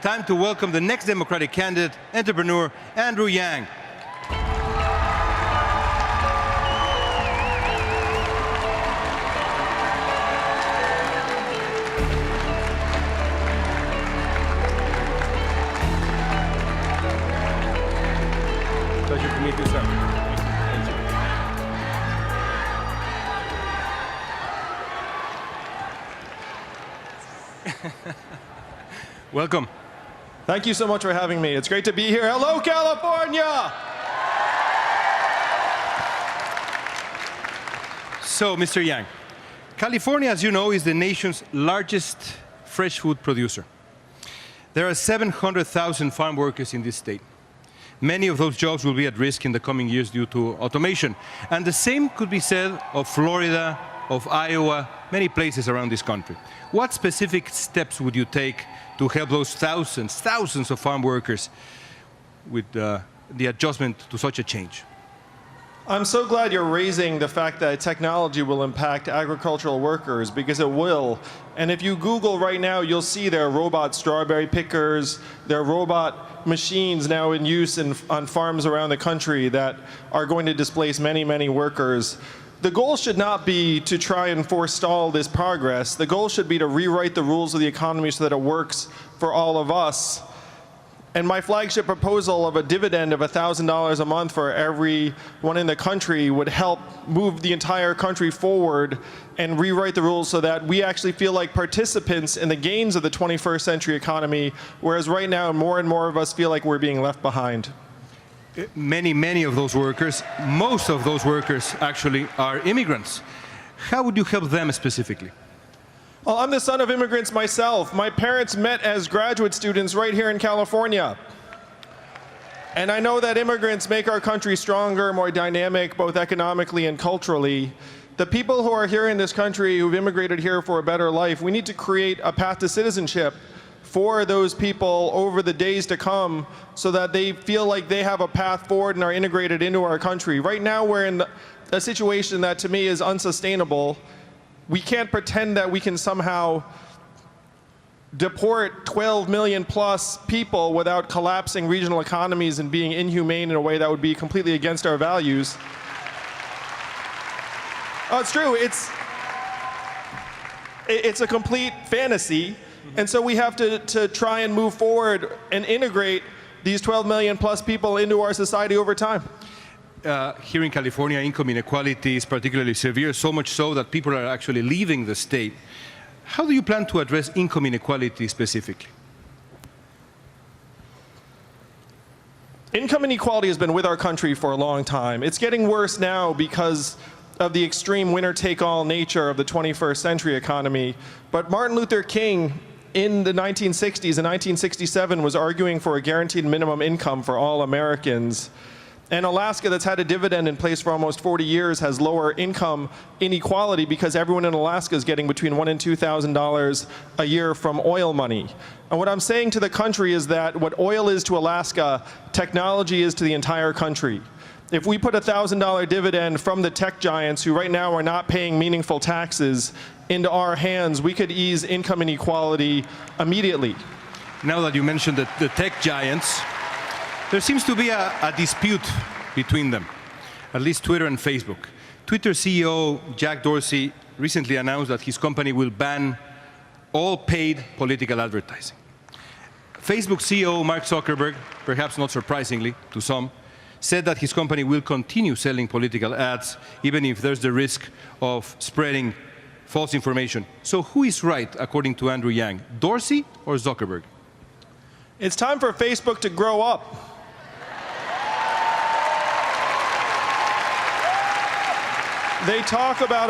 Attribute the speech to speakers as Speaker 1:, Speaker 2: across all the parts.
Speaker 1: time to welcome the next Democratic candidate, entrepreneur Andrew Yang. Pleasure to meet you, sir. Welcome.
Speaker 2: Thank you so much for having me. It's great to be here. Hello, California!
Speaker 1: So, Mr. Yang, California, as you know, is the nation's largest fresh food producer. There are 700,000 farm workers in this state. Many of those jobs will be at risk in the coming years due to automation. And the same could be said of Florida, of Iowa, many places around this country. What specific steps would you take to help those thousands of farm workers with the adjustment to such a change?
Speaker 2: I'm so glad you're raising the fact that technology will impact agricultural workers, because it will. And if you Google right now, you'll see there are robot strawberry pickers, there are robot machines now in use on farms around the country that are going to displace many, many workers. The goal should not be to try and forestall this progress. The goal should be to rewrite the rules of the economy so that it works for all of us. And my flagship proposal of a dividend of $1,000 a month for everyone in the country would help move the entire country forward and rewrite the rules so that we actually feel like participants in the gains of the 21st century economy, whereas right now more and more of us feel like we're being left behind.
Speaker 1: Many of those workers, most of those workers actually are immigrants. How would you help them specifically?
Speaker 2: Well, I'm the son of immigrants myself. My parents met as graduate students right here in California. And I know that immigrants make our country stronger, more dynamic, both economically and culturally. The people who are here in this country who've immigrated here for a better life, we need to create a path to citizenship for those people over the days to come so that they feel like they have a path forward and are integrated into our country. Right now we're in a situation that to me is unsustainable. We can't pretend that we can somehow deport 12 million plus people without collapsing regional economies and being inhumane in a way that would be completely against our values. Oh, it's true. It's a complete fantasy. And so we have to try and move forward and integrate these 12 million plus people into our society over time.
Speaker 1: Here in California, income inequality is particularly severe, so much so that people are actually leaving the state. How do you plan to address income inequality specifically?
Speaker 2: Income inequality has been with our country for a long time. It's getting worse now because of the extreme winner-take-all nature of the 21st century economy. But Martin Luther King, in the 1960s, in 1967, was arguing for a guaranteed minimum income for all Americans. And Alaska, that's had a dividend in place for almost 40 years, has lower income inequality because everyone in Alaska is getting between $1,000 and $2,000 a year from oil money. And what I'm saying to the country is that what oil is to Alaska, technology is to the entire country. If we put a $1,000 dividend from the tech giants, who right now are not paying meaningful taxes, into our hands, we could ease income inequality immediately.
Speaker 1: Now that you mentioned the tech giants, there seems to be a dispute between them, at least Twitter and Facebook. Twitter CEO Jack Dorsey recently announced that his company will ban all paid political advertising. Facebook CEO Mark Zuckerberg, perhaps not surprisingly to some, said that his company will continue selling political ads even if there's the risk of spreading false information. So who is right, according to Andrew Yang, Dorsey or Zuckerberg?
Speaker 2: It's time for Facebook to grow up. They talk about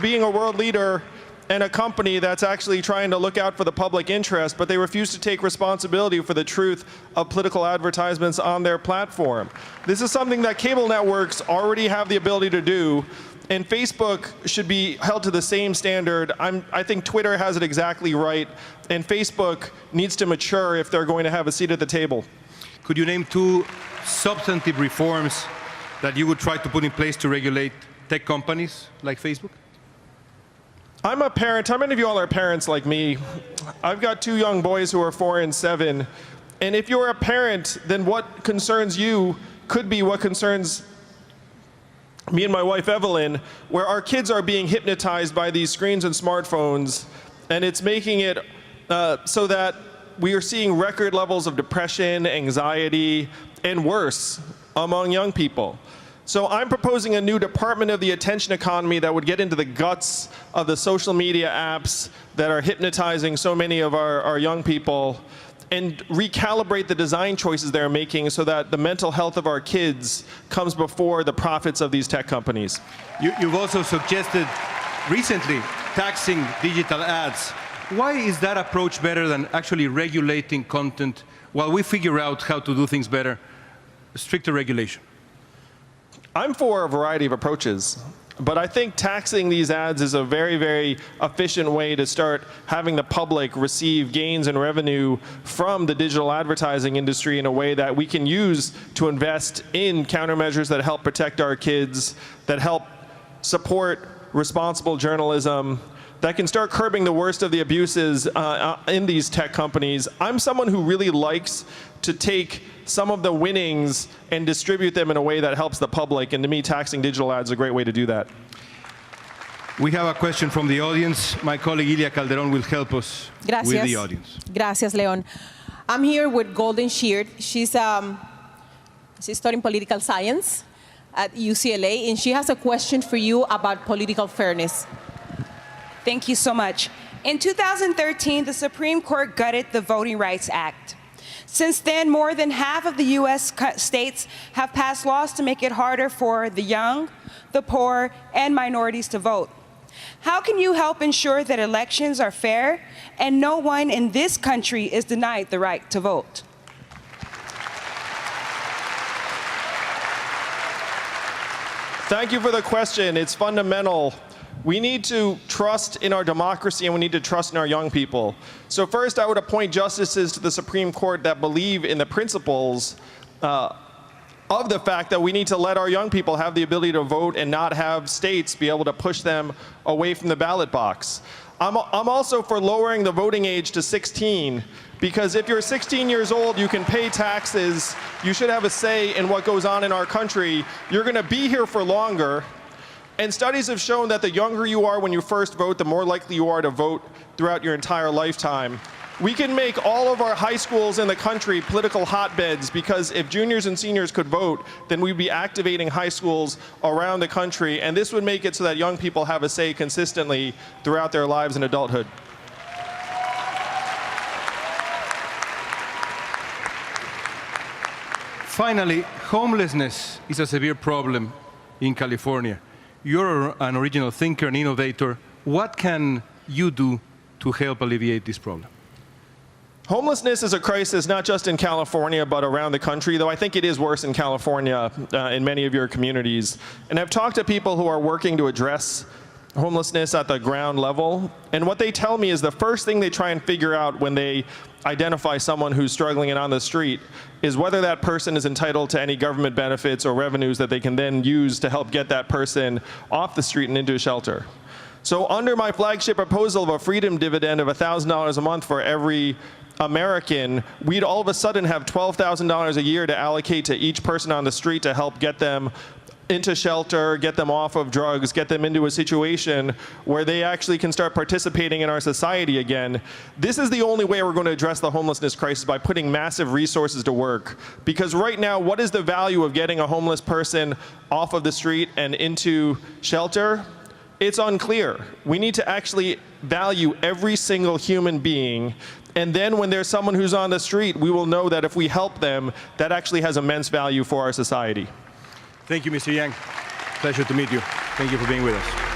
Speaker 2: being a world leader and a company that's actually trying to look out for the public interest, but they refuse to take responsibility for the truth of political advertisements on their platform. This is something that cable networks already have the ability to do, and Facebook should be held to the same standard. I think Twitter has it exactly right, and Facebook needs to mature if they're going to have a seat at the table.
Speaker 1: Could you name two substantive reforms that you would try to put in place to regulate tech companies like Facebook?
Speaker 2: I'm a parent. How many of you all are parents like me? I've got 2 young boys who are 4 and 7. And if you're a parent, then what concerns you could be what concerns me and my wife, Evelyn, where our kids are being hypnotized by these screens and smartphones. And it's making it so that we are seeing record levels of depression, anxiety, and worse among young people. So I'm proposing a new department of the attention economy that would get into the guts of the social media apps that are hypnotizing so many of our young people and recalibrate the design choices they're making so that the mental health of our kids comes before the profits of these tech companies.
Speaker 1: You've also suggested recently taxing digital ads. Why is that approach better than actually regulating content while we figure out how to do things better? Stricter regulation.
Speaker 2: I'm for a variety of approaches, but I think taxing these ads is a very, very efficient way to start having the public receive gains and revenue from the digital advertising industry in a way that we can use to invest in countermeasures that help protect our kids, that help support responsible journalism, that can start curbing the worst of the abuses in these tech companies. I'm someone who really likes to take some of the winnings and distribute them in a way that helps the public, and to me, taxing digital ads is a great way to do that.
Speaker 1: We have a question from the audience. My colleague Ilia Calderon will help us with the audience.
Speaker 3: Gracias, Leon. I'm here with Golden Sheard. She's studying political science at UCLA, and she has a question for you about political fairness.
Speaker 4: Thank you so much. In 2013, the Supreme Court gutted the Voting Rights Act. Since then, more than half of the U.S. states have passed laws to make it harder for the young, the poor, and minorities to vote. How can you help ensure that elections are fair and no one in this country is denied the right to vote?
Speaker 2: Thank you for the question. It's fundamental. We need to trust in our democracy, and we need to trust in our young people. So first, I would appoint justices to the Supreme Court that believe in the principles of the fact that we need to let our young people have the ability to vote and not have states be able to push them away from the ballot box. I'm also for lowering the voting age to 16, because if you're 16 years old, you can pay taxes, you should have a say in what goes on in our country, you're going to be here for longer. And studies have shown that the younger you are when you first vote, the more likely you are to vote throughout your entire lifetime. We can make all of our high schools in the country political hotbeds, because if juniors and seniors could vote, then we'd be activating high schools around the country, and this would make it so that young people have a say consistently throughout their lives in adulthood.
Speaker 1: Finally, homelessness is a severe problem in California. You're an original thinker and innovator. What can you do to help alleviate this problem?
Speaker 2: Homelessness is a crisis not just in California, but around the country, though I think it is worse in California in many of your communities. And I've talked to people who are working to address homelessness at the ground level, and what they tell me is the first thing they try and figure out when they identify someone who's struggling and on the street is whether that person is entitled to any government benefits or revenues that they can then use to help get that person off the street and into a shelter. So under my flagship proposal of a freedom dividend of $1,000 a month for every American, we'd all of a sudden have $12,000 a year to allocate to each person on the street to help get them into shelter, get them off of drugs, get them into a situation where they actually can start participating in our society again. This is the only way we're going to address the homelessness crisis, by putting massive resources to work. Because right now, what is the value of getting a homeless person off of the street and into shelter? It's unclear. We need to actually value every single human being, and then when there's someone who's on the street, we will know that if we help them, that actually has immense value for our society.
Speaker 1: Thank you, Mr. Yang. Pleasure to meet you. Thank you for being with us.